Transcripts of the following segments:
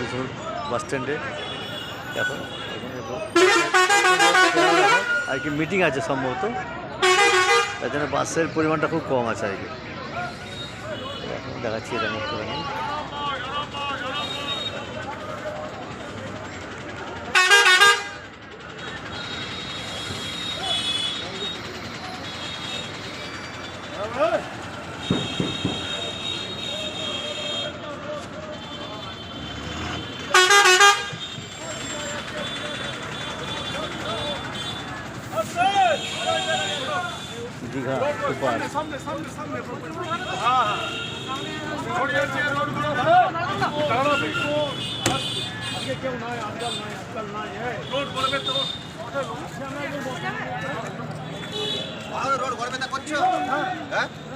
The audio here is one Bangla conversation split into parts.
বিষ্ণুপুর বাস স্ট্যান্ডে দেখো এখানে আর কি মিটিং আছে সম্ভবত, তার জন্য বাসের পরিমাণটা খুব কম আছে আর কি। এখন দেখাচ্ছি এটা মতো দীঘা সুপার।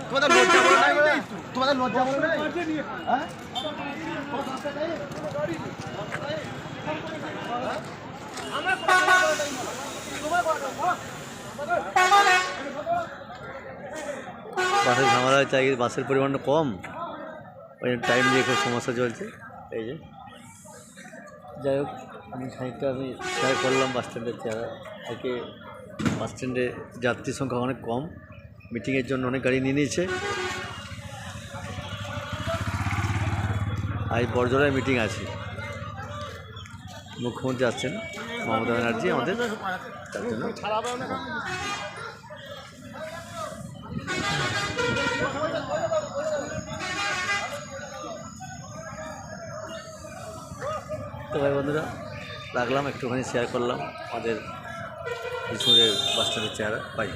তোমাদের লজ্জা বলে নাই, তোমাদের লজ্জা বলে নাই। বাসের ঝামেলা হচ্ছে, বাসের পরিমাণটা কম, ওই টাইম নিয়ে খুব সমস্যা চলছে। এই যে যাই হোক, আমি খানিকটা শেয়ার করলাম বাস স্ট্যান্ডের চেহারা। আজকে বাস স্ট্যান্ডে যাত্রীর সংখ্যা অনেক কম, মিটিংয়ের জন্য অনেক গাড়ি নিয়ে নিয়েছে। আজ বড়জোড়ায় মিটিং আছে, মুখ্যমন্ত্রী আসছেন মমতা ব্যানার্জি আমাদের, তার জন্য তো ভাই বন্ধুরা রাখলাম, একটুখানি শেয়ার করলাম আমাদের বিষ্ণুপুরের বাস স্ট্যান্ডের চেহারা। বাই।